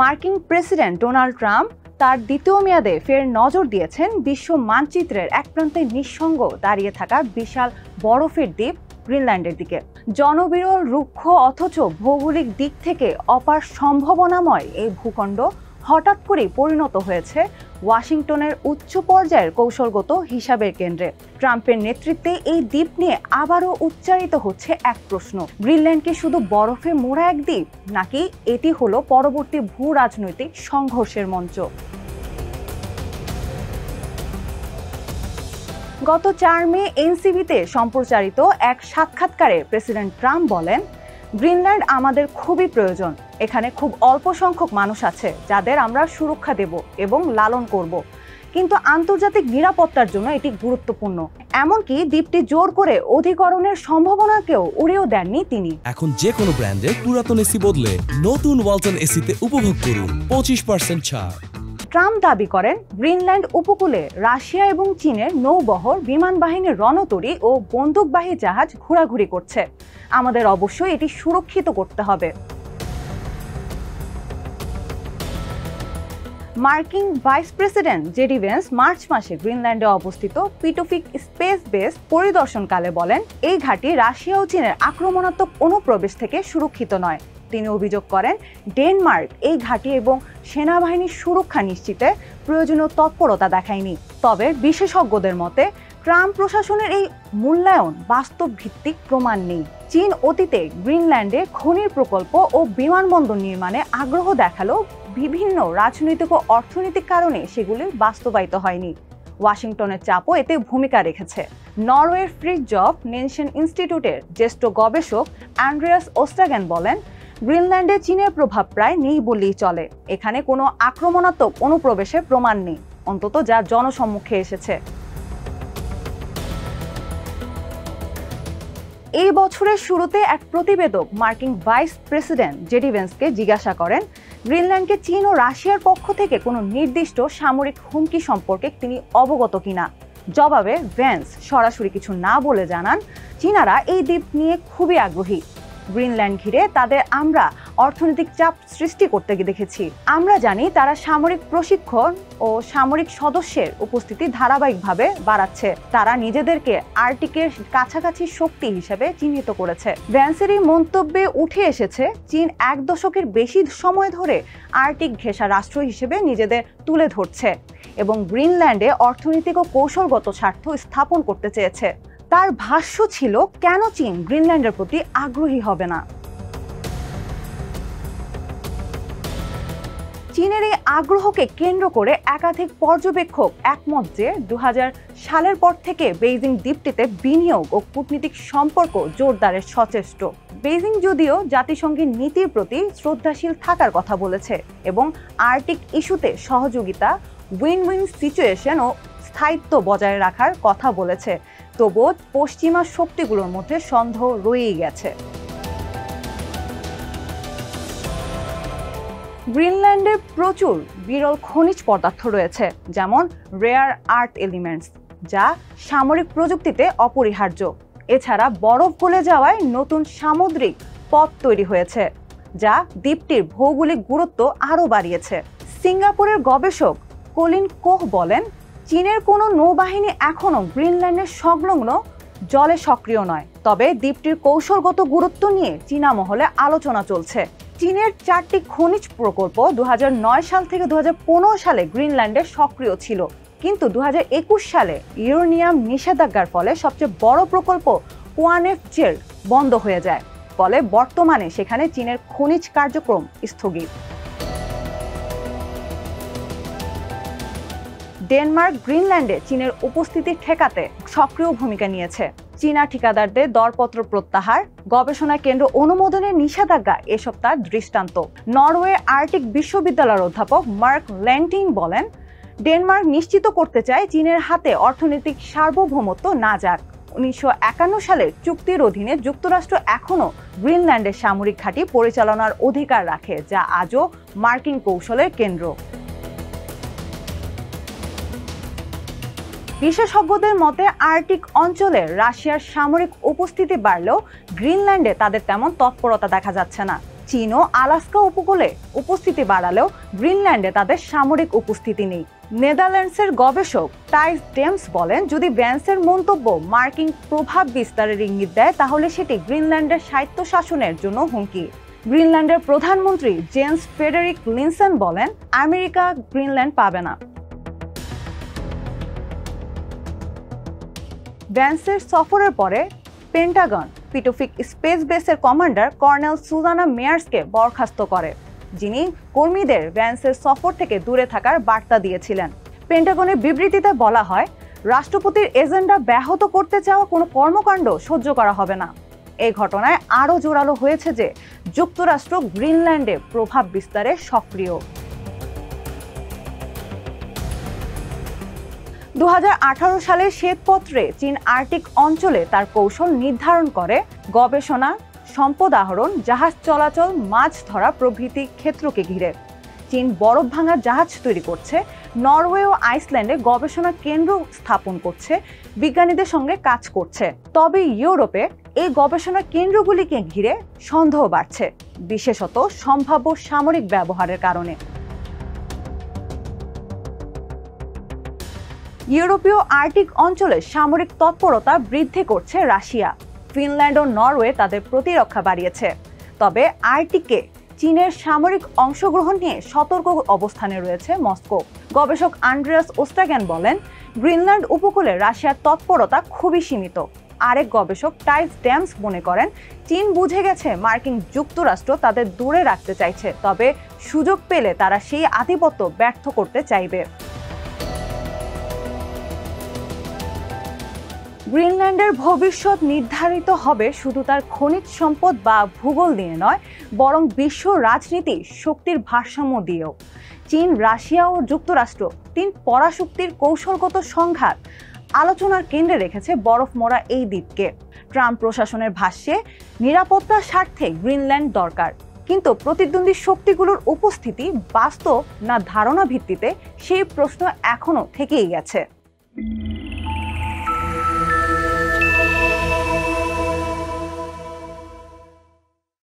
মার্কিন president Donald Trump তার দ্বিতীয় মেয়াদে ফের নজর দিয়েছেন বিশ্ব মানচিত্রের এক প্রান্তে নিঃসঙ্গ দাঁড়িয়ে থাকা বিশাল বরফের দ্বীপ গ্রিনল্যান্ডের দিকে। জনবিরল রুক্ষ অথচ ভৌগোলিক দিক থেকে অপার সম্ভাবনাময় এই ভূখণ্ড হঠাৎ করেই পরিণত হয়েছে ওয়াশিংটনের উচ্চ পর্যায়ের কৌশলগত হিসাবের কেন্দ্রে। ট্রাম্পের নেতৃত্বে এই দ্বীপ নিয়ে আবারও উচ্চারিত হচ্ছে এক প্রশ্ন, গ্রিনল্যান্ড কি শুধু বরফে মোড়া এক দ্বীপ, নাকি এটি হলো পরবর্তী ভূ রাজনৈতিক সংঘর্ষের মঞ্চ? গত 4 মে এনসিবিতে সম্প্রচারিত এক সাক্ষাৎকারে প্রেসিডেন্ট ট্রাম্প বলেন, গ্রিনল্যান্ড আমাদের খুবই প্রয়োজন। এখানে খুব অল্প সংখ্যক মানুষ আছে যাদের আমরা সুরক্ষা দেব এবং লালন করব, কিন্তু আন্তর্জাতিক নিরাপত্তার জন্য এটি গুরুত্বপূর্ণ। এমনকি দ্বীপটি জোর করে অধিকরণের সম্ভাবনাকেও উড়িয়েও দেননি তিনি। এখন যে কোনো ব্র্যান্ডের পুরাতন এসি বদলে নতুন ওয়ালটন এসিতে উপভোগ করুন 25% ছাড়। ট্রাম্প দাবি করেন, গ্রিনল্যান্ড উপকূলে রাশিয়া এবং চীনের নৌবহর, বিমান বাহিনীর রণতরী ও বন্দুকবাহী জাহাজ ঘোরাঘুরি করছে। আমাদের অবশ্যই এটি সুরক্ষিত করতে হবে। মার্কিন vice president JD veins March মাসে গ্রিনল্যান্ডে অবস্থিত পিটোফিক স্পেস বেস পরিদর্শনকালে বলেন, এই ঘাঁটি রাশিয়া ও চীনের আক্রমণাত্মক অনুপ্রবেশ থেকে সুরক্ষিত নয়। তিনি অভিযোগ করেন, ডেনমার্ক এই ঘাঁটি এবং সেনাবাহিনীর সুরক্ষা নিশ্চিতে প্রয়োজনীয় তৎপরতা দেখায়নি। তবে বিশেষজ্ঞদের মতে ট্রাম্প প্রশাসনের এই মূল্যায়ন বাস্তব ভিত্তিক প্রমাণ নেই। চীন অতীতে গ্রিনল্যান্ডে খনির প্রকল্প ও বিমানবন্দর নির্মাণে আগ্রহ দেখালেও বিভিন্ন রাজনৈতিক ও অর্থনৈতিক কারণে সেগুলি বাস্তবায়িত হয়নি। ওয়াশিংটনের চাপও এতে ভূমিকা রেখেছে। নরওয়ের ফ্রিডজফ নেশন ইনস্টিটিউটের জ্যেষ্ঠ গবেষক অ্যান্ড্রিয়াস ওস্টাগেন বলেন, গ্রিনল্যান্ডে চীনের প্রভাব প্রায় নেই বললেই চলে। এখানে কোনো আক্রমণাত্মক অনুপ্রবেশের প্রমাণ নেই, অন্তত যা জনসম্মুখে এসেছে। এই বছরের শুরুতে এক প্রতিবেদক মার্কিন ভাইস প্রেসিডেন্ট জেডি ভেন্সকে জিজ্ঞাসা করেন, গ্রিনল্যান্ডকে চীন ও রাশিয়ার পক্ষ থেকে কোনো নির্দিষ্ট সামরিক হুমকি সম্পর্কে তিনি অবগত কিনা। জবাবে ভেন্স সরাসরি কিছু না বলে জানান, চীনারা এই দ্বীপ নিয়ে খুবই আগ্রহী। গ্রিনল্যান্ড ঘিরে তাদের আমরা অর্থনৈতিক চাপ সৃষ্টি করতে দেখেছি। আমরা জানি তারা সামরিক প্রশিক্ষণ ও সামরিক সদস্যের উপস্থিতি ধারাবাহিকভাবে বাড়াচ্ছে। তারা নিজেদেরকে আর্কটিকের কাছাকাছি শক্তি হিসেবে চিহ্নিত করেছে। ভ্যান্সের এই মন্তব্যে উঠে এসেছে, চীন 1 দশকের বেশি সময় ধরে আর্কটিক ঘেঁষা রাষ্ট্র হিসেবে নিজেদের তুলে ধরছে এবং গ্রিনল্যান্ডে অর্থনৈতিক ও কৌশলগত স্বার্থ স্থাপন করতে চেয়েছে। তার ভাষ্য ছিল, কেন চীন গ্রিনল্যান্ডের প্রতি আগ্রহী হবে না। চীনের এই আগ্রহকে কেন্দ্র করে একাধিক পর্যবেক্ষক একমত যে 2000 সালের পর থেকে বেইজিং দ্বীপটিতে বিনিয়োগ ও কূটনীতিক সম্পর্ক জোরদারের সচেষ্ট। বেইজিং যদিও জাতিসংঘের নীতির প্রতি শ্রদ্ধাশীল থাকার কথা বলেছে এবং আর্কটিক ইস্যুতে সহযোগিতা, উইন উইন সিচুয়েশন ও স্থায়িত্ব বজায় রাখার কথা বলেছে, তবুও পশ্চিমা শক্তিগুলোর মধ্যে সন্দেহ রয়েই গেছে। গ্রিনল্যান্ডে প্রচুর বিরল খনিজ পদার্থ রয়েছে, যেমন রেয়ার আর্থ এলিমেন্টস, যা সামরিক প্রযুক্তিতে অপরিহার্য। এছাড়া বরফ গলে যাওয়ায় নতুন সামুদ্রিক পথ তৈরি হয়েছে, যা দ্বীপটির ভৌগোলিক গুরুত্ব আরও বাড়িয়েছে। সিঙ্গাপুরের গবেষক কলিন কোহ বলেন, চীনের কোনো নৌবাহিনী এখনও গ্রিনল্যান্ডের সংলগ্ন জলে সক্রিয় নয়, তবে দ্বীপটির কৌশলগত গুরুত্ব নিয়ে চীনা মহলে আলোচনা চলছে। চীনের 4টি খনিজ প্রকল্প 2009 সাল থেকে 2015 সালে গ্রিনল্যান্ডে সক্রিয় ছিল, কিন্তু 2021 সালে ইউরেনিয়াম নিষেধাজ্ঞার ফলে সবচেয়ে বড় প্রকল্প কোয়ানেফজেল বন্ধ হয়ে যায়। ফলে বর্তমানে সেখানে চীনের খনিজ কার্যক্রম স্থগিত। ডেনমার্ক গ্রিনল্যান্ডে চীনের উপস্থিতি ঠেকাতে সক্রিয় ভূমিকা নিয়েছে। চীনা ঠিকাদারদের দরপত্র প্রত্যাহার, গবেষণা কেন্দ্র অনুমোদনের নিষেধাজ্ঞা এসব তার দৃষ্টান্ত। নরওয়ে আর্কটিক বিশ্ববিদ্যালয়ের অধ্যাপক মার্ক ল্যান্টিং বলেন, ডেনমার্ক নিশ্চিত করতে চায় চীনের হাতে অর্থনৈতিক সার্বভৌমত্ব না যাক। 1951 সালের চুক্তির অধীনে যুক্তরাষ্ট্র এখনও গ্রিনল্যান্ডের সামরিক ঘাঁটি পরিচালনার অধিকার রাখে, যা আজও মার্কিন কৌশলের কেন্দ্র। বিশেষজ্ঞদের মতে আর্কটিক অঞ্চলে রাশিয়ার সামরিক উপস্থিতি বাড়লেও গ্রিনল্যান্ডে তাদের তেমন তৎপরতা দেখা যাচ্ছে না। চীনও আলাস্কা উপকূলে উপস্থিতি বাড়ালেও গ্রিনল্যান্ডে তাদের সামরিক উপস্থিতি নেই। নেদারল্যান্ডসের গবেষক টাইস ডেমস বলেন, যদি ভ্যান্সের মন্তব্য মার্কিন প্রভাব বিস্তারের ইঙ্গিত দেয় তাহলে সেটি গ্রিনল্যান্ডের স্বায়ত্তশাসনের জন্য হুমকি। গ্রিনল্যান্ডের প্রধানমন্ত্রী জেন্স ফ্রেডেরিক লিনসেন বলেন, আমেরিকা গ্রিনল্যান্ড পাবে না। ভ্যান্সের সফরের পরে পেন্টাগন পিটোফিক স্পেস বেসের কমান্ডার কর্নেল সুজানা মেয়ার্সকে বরখাস্ত করে, যিনি কর্মীদের ভ্যান্সের সফর থেকে দূরে থাকার বার্তা দিয়েছিলেন। পেন্টাগনের বিবৃতিতে বলা হয়, রাষ্ট্রপতির এজেন্ডা ব্যাহত করতে চাওয়া কোনো কর্মকাণ্ড সহ্য করা হবে না। এই ঘটনায় আরও জোরালো হয়েছে যে যুক্তরাষ্ট্র গ্রিনল্যান্ডে প্রভাব বিস্তারে সক্রিয়। 2018 সালের শ্বেতপত্রে চীন আর্কটিক অঞ্চলে তার কৌশল নির্ধারণ করে গবেষণা, সম্পদ আহরণ, জাহাজ চলাচল, মাছ ধরা প্রভৃতি ক্ষেত্রকে ঘিরে। চীন বরফ ভাঙা জাহাজ তৈরি করছে, নরওয়ে ও আইসল্যান্ডে গবেষণা কেন্দ্র স্থাপন করছে, বিজ্ঞানীদের সঙ্গে কাজ করছে। তবে ইউরোপে এই গবেষণা কেন্দ্রগুলিকে ঘিরে সন্দেহ বাড়ছে, বিশেষত সম্ভাব্য সামরিক ব্যবহারের কারণে। ইউরোপীয় আর্কটিক অঞ্চলে সামরিক তৎপরতা বৃদ্ধি করছে রাশিয়া। ফিনল্যান্ড ও নরওয়ে তাদের প্রতিরক্ষা বাড়িয়েছে। তবে আর্কটিকে চীনের সামরিক অংশগ্রহণ নিয়ে সতর্ক অবস্থানে রয়েছে মস্কো। গবেষক আন্দ্রেয়াস ওস্টাগ্যান বলেন, গ্রিনল্যান্ড উপকূলে রাশিয়ার তৎপরতা খুবই সীমিত। আরেক গবেষক টাইস ডেমস মনে করেন, চীন বুঝে গেছে মার্কিন যুক্তরাষ্ট্র তাদের দূরে রাখতে চাইছে, তবে সুযোগ পেলে তারা সেই আধিপত্য ব্যর্থ করতে চাইবে। গ্রিনল্যান্ডের ভবিষ্যৎ নির্ধারিত হবে শুধু তার খনিজ সম্পদ বা ভূগোল দিয়ে নয়, বরং বিশ্ব রাজনীতি শক্তির ভারসাম্য দিয়েও। চীন, রাশিয়া ও যুক্তরাষ্ট্র তিন পরাশক্তির কৌশলগত সংঘাত আলোচনার কেন্দ্রে রেখেছে বরফ মোড়া এই দ্বীপকে। ট্রাম্প প্রশাসনের ভাষ্যে নিরাপত্তার স্বার্থে গ্রিনল্যান্ড দরকার, কিন্তু প্রতিদ্বন্দ্বী শক্তিগুলোর উপস্থিতি বাস্তব না ধারণা ভিত্তিতে, সেই প্রশ্ন এখনো থেকেই গেছে।